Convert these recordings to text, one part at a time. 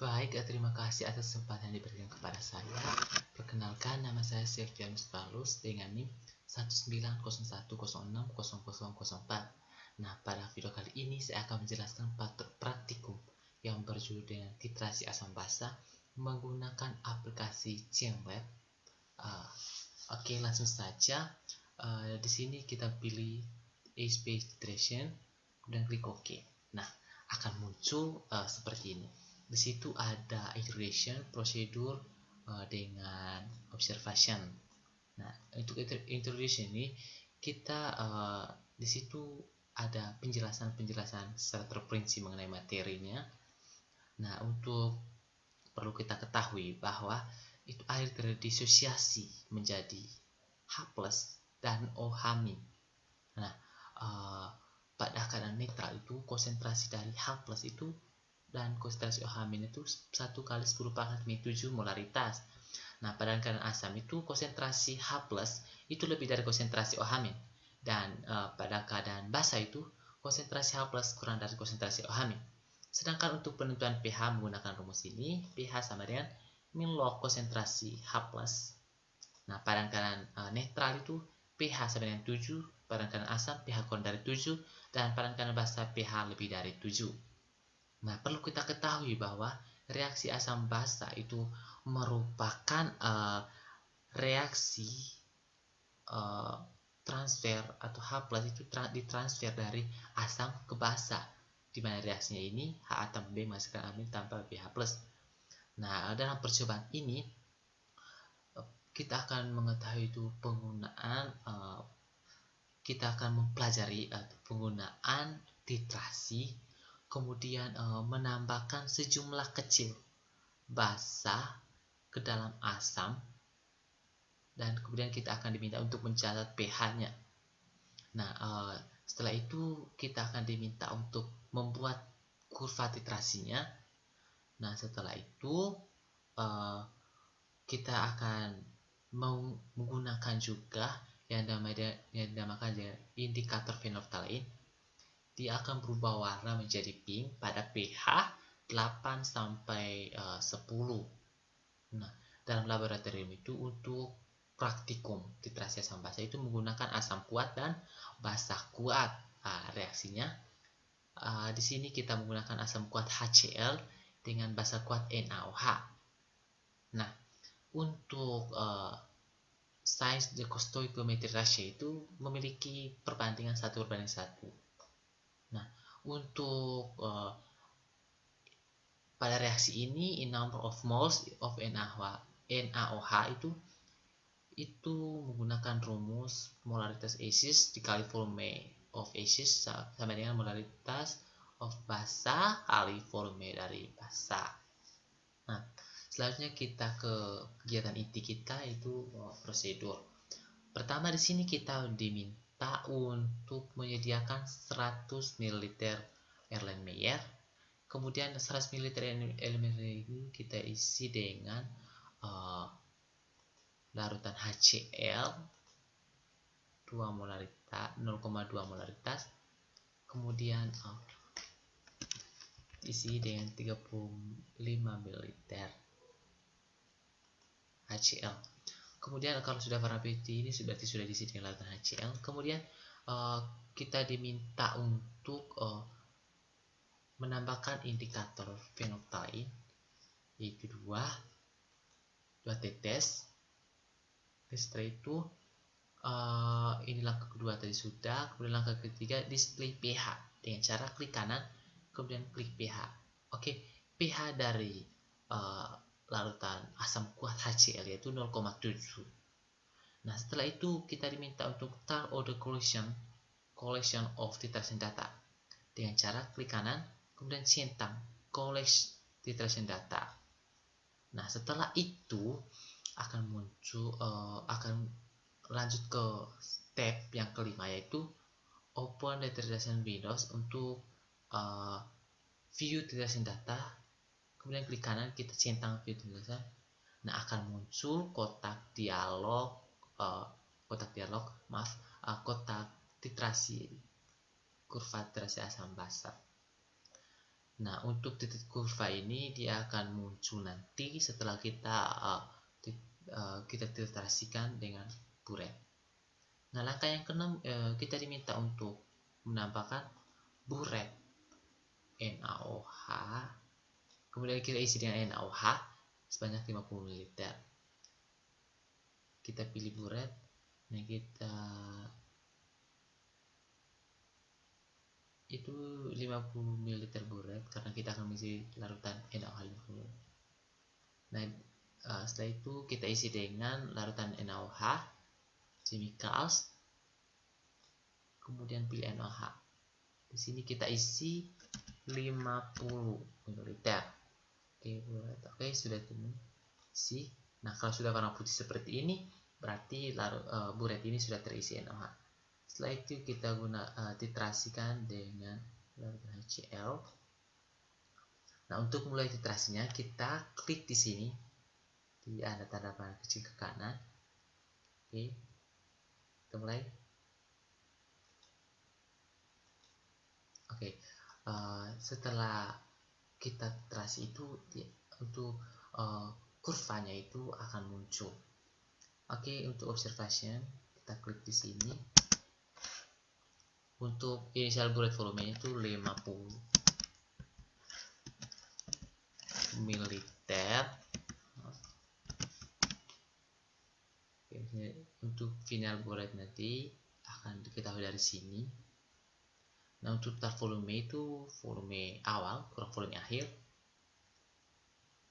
Baik, terima kasih atas kesempatan yang diberikan kepada saya. Perkenalkan, nama saya Septianus Paulus dengan NIM 19010600004. Nah, pada video kali ini saya akan menjelaskan praktikum yang berjudul dengan titrasi asam basa menggunakan aplikasi Cmlab. Oke, langsung saja. Di sini kita pilih space titration dan klik OK. Nah, akan muncul seperti ini. Di situ ada introduction, prosedur, dengan observation. Nah, untuk introduction ini kita di situ ada penjelasan secara terperinci mengenai materinya. Nah, untuk perlu kita ketahui bahwa itu air terdisosiasi menjadi H+ dan OH-. Nah, pada keadaan netral itu konsentrasi dari H+ itu dan konsentrasi OH- itu 1 kali 10 pangkat -7 molaritas. Nah, pada keadaan asam itu konsentrasi H+ itu lebih dari konsentrasi OH-. Dan pada keadaan basa itu konsentrasi H+ kurang dari konsentrasi OH-. Sedangkan untuk penentuan pH menggunakan rumus ini, pH sama dengan min log konsentrasi H+. Nah, pada keadaan netral itu pH sama dengan 7, pada keadaan asam pH kurang dari 7, dan pada keadaan basa pH lebih dari 7. Nah, perlu kita ketahui bahwa reaksi asam basa itu merupakan reaksi transfer atau H+ itu ditransfer dari asam ke basa, di mana reaksinya ini H tambah B masukkan amin tanpa BH+. Nah, dalam percobaan ini kita akan mengetahui itu penggunaan kita akan mempelajari penggunaan titrasi, kemudian menambahkan sejumlah kecil basa ke dalam asam, dan kemudian kita akan diminta untuk mencatat pH-nya. Nah, setelah itu kita akan diminta untuk membuat kurva titrasinya. Nah, setelah itu kita akan menggunakan juga yang dinamakan indikator fenoftalein. Dia akan berubah warna menjadi pink pada pH 8 sampai 10. Nah, dalam laboratorium itu untuk praktikum titrasi asam basa itu menggunakan asam kuat dan basa kuat. Reaksinya di sini kita menggunakan asam kuat HCl dengan basa kuat NaOH. Nah, untuk size the stoichiometry ratio itu memiliki perbandingan 1:1. Nah, untuk pada reaksi ini number of moles of NaOH itu menggunakan rumus molaritas acids dikali volume of acids sama dengan molaritas of basa kali volume dari basa. Nah, selanjutnya kita ke kegiatan inti kita, itu prosedur. Pertama, di sini kita diminta untuk menyediakan 100 ml Erlenmeyer. Kemudian 100 ml Erlenmeyer ini kita isi dengan larutan HCl 0,2 molaritas. Kemudian isi dengan 35 ml HCl. Kemudian kalau sudah warna putih ini berarti sudah diisi dengan larutan HCl. Kemudian kita diminta untuk menambahkan indikator fenoftalein, yaitu 2 tetes. Setelah itu ini langkah kedua tadi sudah. Kemudian langkah ketiga display pH dengan cara klik kanan kemudian klik pH. Oke, pH dari larutan asam kuat HCl yaitu 0,7. Nah, setelah itu kita diminta untuk turn on the collection of titration data dengan cara klik kanan kemudian centang collect titration data. Nah, setelah itu akan muncul akan lanjut ke step yang kelima, yaitu open the titration windows untuk view titration data. Kemudian klik kanan kita centang view titration. Nah, akan muncul kotak titrasi kurva titrasi asam basa. Nah, untuk titik kurva ini dia akan muncul nanti setelah kita titrasikan dengan buret. Nah, langkah yang keenam, kita diminta untuk menambahkan buret NaOH, kemudian kita isi dengan NaOH sebanyak 50 ml. Kita pilih buret, nah kita itu 50 ml buret karena kita akan mengisi larutan NaOH 50 ml. Nah, setelah itu kita isi dengan larutan NaOH, chemicals, kemudian pilih NaOH. Di sini kita isi 50 ml. Oke, sudah terisi. Nah, kalau sudah warna putih seperti ini, berarti buret ini sudah terisi NaOH. Setelah itu kita titrasikan dengan larutan HCl. Nah, untuk mulai titrasinya kita klik di sini, di ada tanda panah kecil ke kanan. Oke, kita mulai. Oke, setelah kita titrasi itu untuk kurvanya itu akan muncul. Oke, untuk observation kita klik di sini. Untuk initial buret volume itu 50 ml. Untuk final buret nanti akan diketahui dari sini. Nah, untuk total volume itu volume awal kurang volume akhir,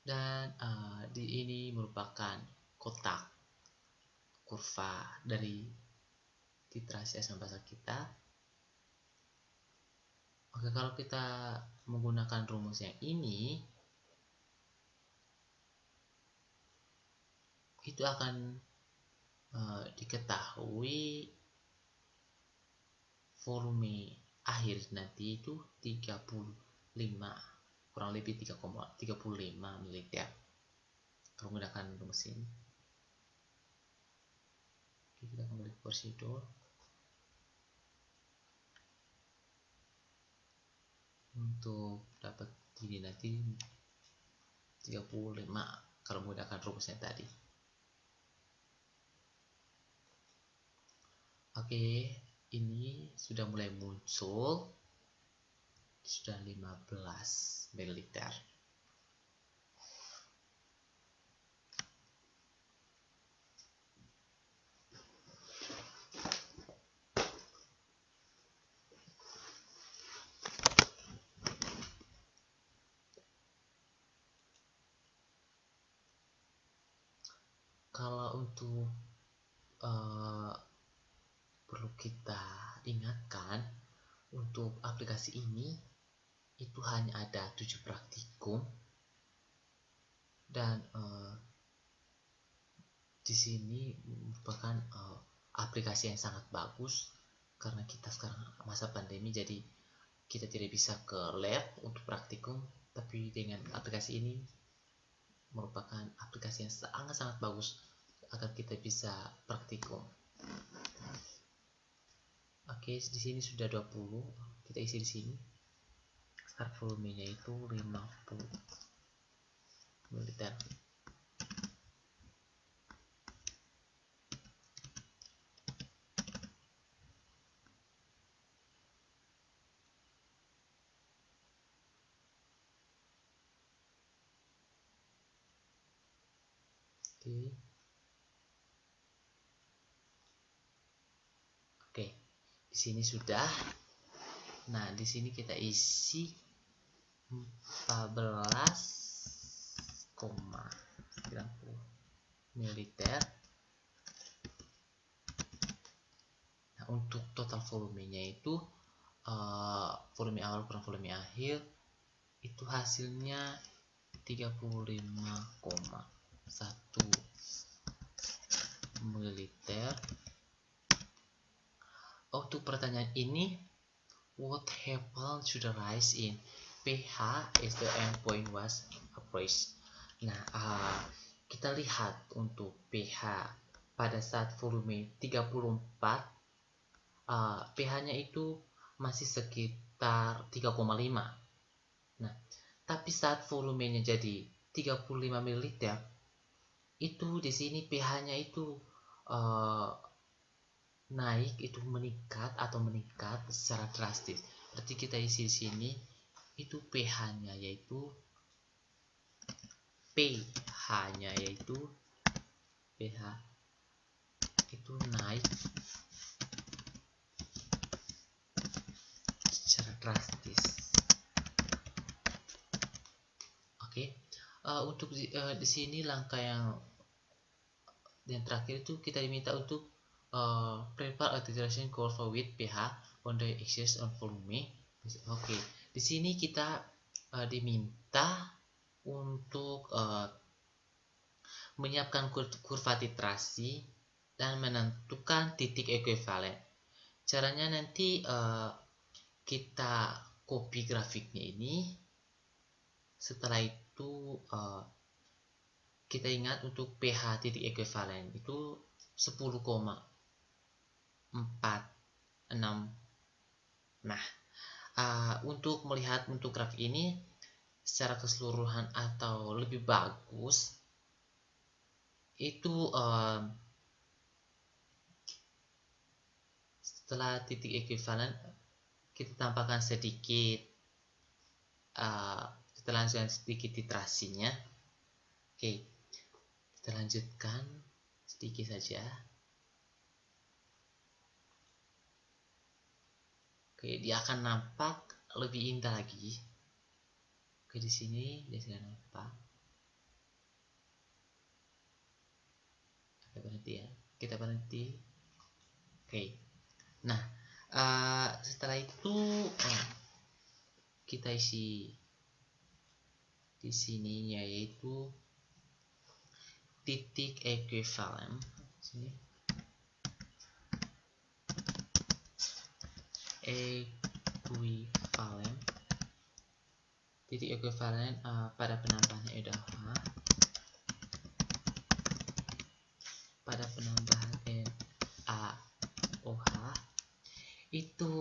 dan ini merupakan kotak kurva dari titrasi asam basa kita. Oke, kalau kita menggunakan rumus yang ini, itu akan diketahui volume akhir nanti itu 35, kurang lebih 3,35 ml kalau menggunakan rumus ini. Oke, kita kembali ke prosedur. Untuk dapat ini nanti 35 kalau menggunakan rumusnya tadi. Oke, ini sudah mulai muncul, sudah 15 ml. Kalau untuk perlu kita ingatkan, untuk aplikasi ini itu hanya ada 7 praktikum, dan di sini merupakan aplikasi yang sangat bagus karena kita sekarang masa pandemi, jadi kita tidak bisa ke lab untuk praktikum, tapi dengan aplikasi ini merupakan aplikasi yang sangat-sangat bagus agar kita bisa praktikum. Oke, di sini sudah 20, kita isi di sini. Start volumenya itu 50 ml. Oke, di sini sudah. Nah, di sini kita isi 14,90 ml. Nah, untuk total volumenya itu volume awal kurang volume akhir itu hasilnya 35,1 ml. Untuk pertanyaan ini, what happened to the rise in pH as the endpoint was approached? Nah, kita lihat untuk pH pada saat volume 34, pH-nya itu masih sekitar 3,5. Nah, Tapi saat volumenya jadi 35 ml, itu di sini pH-nya itu naik, itu meningkat secara drastis. Berarti kita isi di sini itu pH-nya yaitu pH itu naik secara drastis. Oke. Untuk di sini langkah yang terakhir itu kita diminta untuk prepare a titration curve with pH boundary axis on volume. Oke. Di sini kita diminta untuk menyiapkan kurva titrasi dan menentukan titik ekuivalen. Caranya nanti kita copy grafiknya ini. Setelah itu kita ingat untuk pH titik ekuivalen itu 10,46. Nah, untuk melihat untuk grafik ini secara keseluruhan atau lebih bagus itu setelah titik ekuivalen kita tambahkan sedikit, kita lanjutkan sedikit titrasinya. Oke, kita lanjutkan sedikit saja. Oke, dia akan nampak lebih indah lagi. Oke, di sini dia sudah nampak. Kita berhenti. Oke. Nah, setelah itu kita isi di sini yaitu titik ekuivalen. Sini. Titik ekuivalen pada penambahan EDH, pada penambahan AOH itu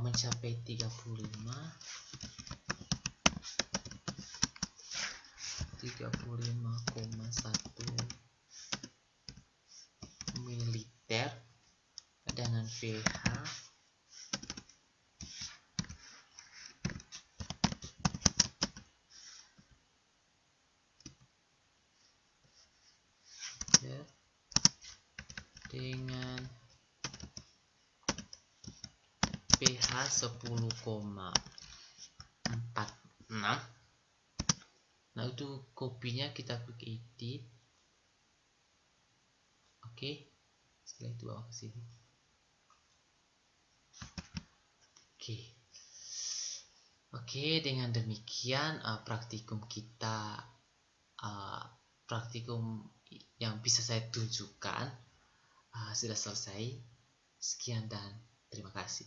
mencapai 35,1 ml dengan pH dengan pH 10,46. Nah, itu kopinya kita klik edit. Oke. Setelah itu bawa ke sini. Oke, dengan demikian praktikum kita, praktikum yang bisa saya tunjukkan sudah selesai. Sekian dan terima kasih.